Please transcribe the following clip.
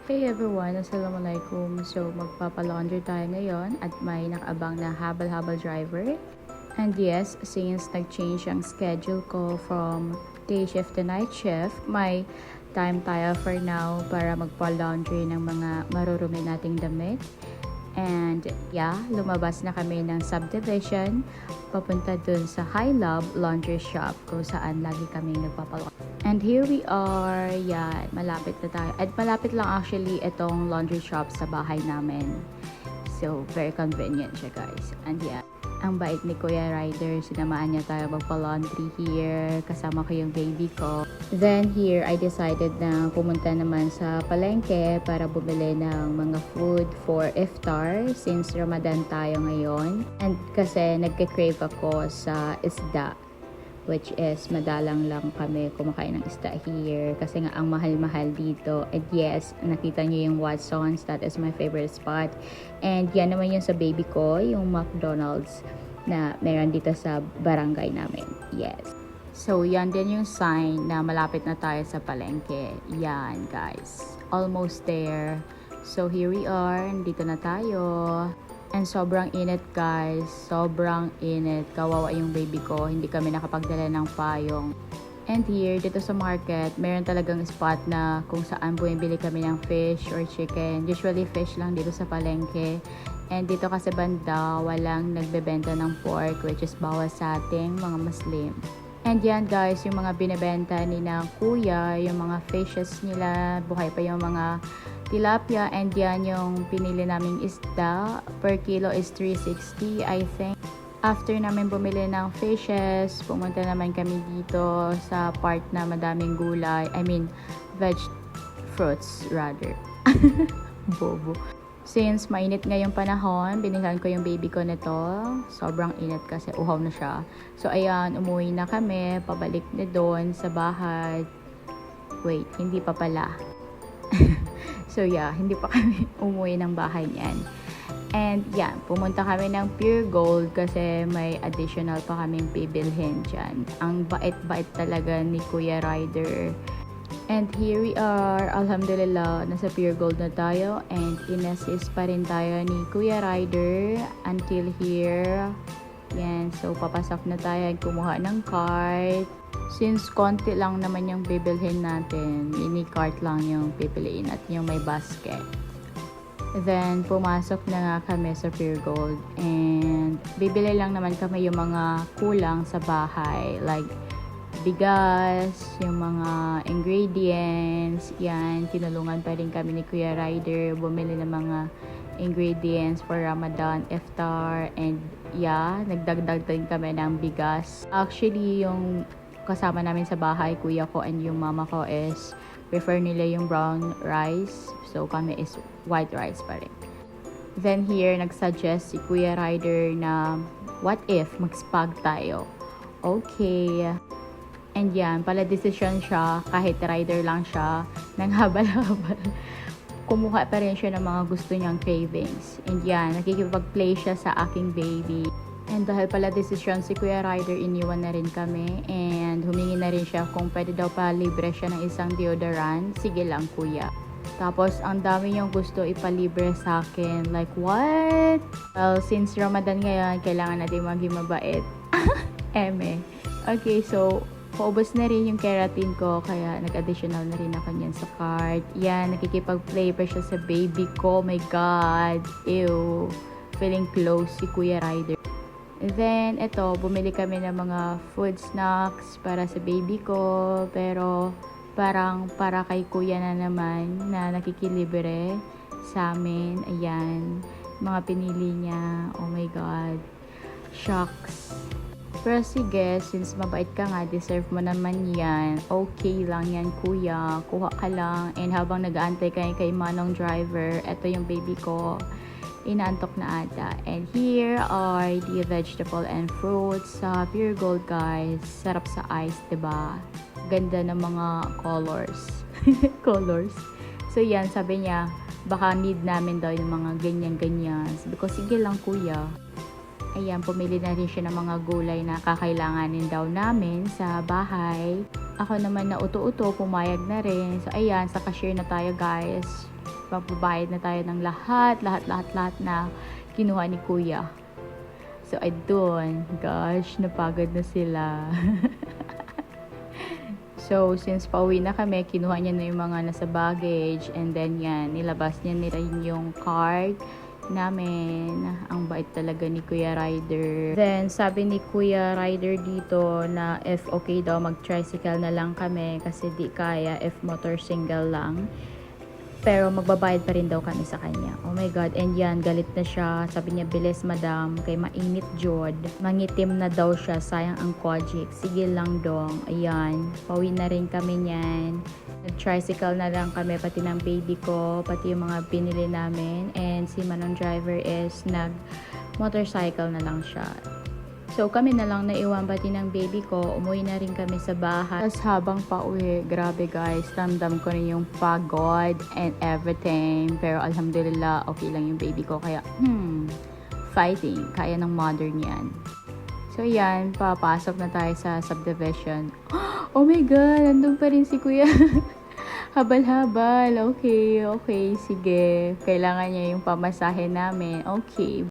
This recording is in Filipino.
Hey everyone! Assalamualaikum! So, magpapalaundry tayo ngayon at may nakaabang na habal-habal driver. And yes, since nag-change ang schedule ko from day shift to night shift, may time tayo for now para magpa-laundry ng mga marurumi nating damit. And yeah, lumabas na kami ng subdivision papunta dun sa High Love Laundry Shop kung saan lagi kami nagpapalaundry. And here we are, yan, malapit na tayo. At malapit lang actually itong laundry shop sa bahay namin. So, very convenient siya guys. And yeah, ang bait ni Kuya Ryder, sinamahan niya tayo magpa-laundry here. Kasama ko yung baby ko. Then here, I decided na pumunta naman sa palengke para bumili ng mga food for iftar since Ramadan tayo ngayon. And kasi nagka-crave ako sa isda, which is madalang lang kami kumakain ng isda here kasi nga ang mahal-mahal dito. And yes, nakita niyo yung Watsons, that is my favorite spot. And yan naman yung sa baby ko, yung McDonald's na meron dito sa barangay namin. Yes. So yan din yung sign na malapit na tayo sa palengke. Yan guys, almost there. So here we are, dito na tayo. And sobrang init guys, sobrang init. Kawawa yung baby ko, hindi kami nakapagdala ng payong. And here, dito sa market, meron talagang spot na kung saan bumibili kami ng fish or chicken. Usually fish lang dito sa palengke. And dito kasi banda, walang nagbebenta ng pork, which is bawal sa ating mga Muslim. And yan guys, yung mga binibenta ni na kuya, yung mga fishes nila, buhay pa yung mga tilapia, and yan yung pinili naming isda. Per kilo is 360 I think. After namin bumili ng fishes, pumunta naman kami dito sa part na madaming gulay. I mean, fruits rather. Bobo. Since mainit ngayong panahon, binilhan ko yung baby ko nito. Sobrang init kasi uhaw na siya. So ayan, umuwi na kami, pabalik na doon sa bahay. Wait, hindi pa pala. So yeah, hindi pa kami umuwi ng bahay niyan. And yan, pumunta kami ng Pure Gold kasi may additional pa kaming bibilhin dyan. Ang bait-bait talaga ni Kuya Ryder. And here we are, alhamdulillah, nasa Pure Gold na tayo. And in-assist pa rin tayo ni Kuya Ryder until here. Yan, so papasok na tayo at kumuha ng cart. Since konti lang naman yung bibilhin natin, mini cart lang yung pipiliin at yung may basket. Then, pumasok na nga kami sa Pure Gold. And bibili lang naman kami yung mga kulang sa bahay. Like, bigas, yung mga ingredients. Yan, tinulungan pa rin kami ni Kuya Ryder bumili ng mga ingredients for Ramadan, iftar. And yeah, nagdagdag din kami ng bigas. Actually, yung kasama namin sa bahay, kuya ko and yung mama ko is prefer nila yung brown rice. So kami is white rice pa rin. Then here, nagsuggest si Kuya Ryder na what if mag-spag tayo? Okay. And yan, pala decision siya, kahit rider lang siya, nang habal-habal. Kumuha pa rin siya ng mga gusto niyang cravings. And yan, nakikipag-play siya sa aking baby. And dahil pala decision si Kuya Ryder, iniwan na rin kami. And humingi na rin siya kung pwede daw pa libre siya ng isang deodorant. Sige lang kuya. Tapos ang dami niyang gusto ipalibre sa akin. Like what? Well, since Ramadan ngayon, kailangan natin maging mabait. Eme. Okay, so paubos na rin yung keratin ko, kaya nag-additional na rin ako niyan sa cart. Yan, nakikipag-play pa siya sa baby ko. Oh my God. Ew. Feeling close si Kuya Ryder. Then, ito, bumili kami ng mga food snacks para sa baby ko. Pero, parang para kay kuya na naman na nakikilibre sa amin. Ayan. Mga pinili niya. Oh my God. Shocks. Pero sige, since mabait ka nga, deserve mo naman yan. Okay lang yan, kuya. Kuha ka lang. And habang nag-aantay kayo kay Manong driver, eto yung baby ko. Inaantok na ata. And here are the vegetable and fruits sa Pure Gold, guys. Sarap sa ice, diba? Ganda ng mga colors. Colors. So yan, sabi niya, baka need namin daw yung mga ganyan-ganyan. Sabi ko, sige lang kuya. Ayan, pumili na rin siya ng mga gulay na kakailanganin daw namin sa bahay. Ako naman na uto-uto, pumayag na rin. So ayan, sa cashier na tayo guys. magbabayad na tayo ng lahat na kinuha ni Kuya. So, ayun, gosh, napagod na sila. So, since pauwi na kami, kinuha niya na yung mga nasa baggage, and then yan, nilabas niya nila yung card namin. Ang bait talaga ni Kuya Ryder. Then, sabi ni Kuya Ryder dito na if okay daw, mag-tricycle na lang kami kasi di kaya if motor single lang. Pero magbabayad pa rin daw kami sa kanya. Oh my God. And yan, galit na siya. Sabi niya, bilis madam, kay mainit jod. Mangitim na daw siya. Sayang ang Kojic. Sige lang dong. Ayan. Pauwi na rin kami niyan. Nag-tricycle na lang kami, pati ng baby ko, pati yung mga binili namin. And si Manong driver is nag-motorcycle na lang siya. So, kami na lang naiwan pati ng baby ko. Umuwi na rin kami sa bahay. Tapos habang pauwi, grabe guys, ramdam ko rin yung pagod and everything. Pero alhamdulillah, okay lang yung baby ko. Kaya, fighting. Kaya ng mother niyan. So, yan. Papasok na tayo sa subdivision. Oh my God! Nandun pa rin si Kuya. Habal-habal. Okay. Sige. Kailangan niya yung pamasahe namin. Okay.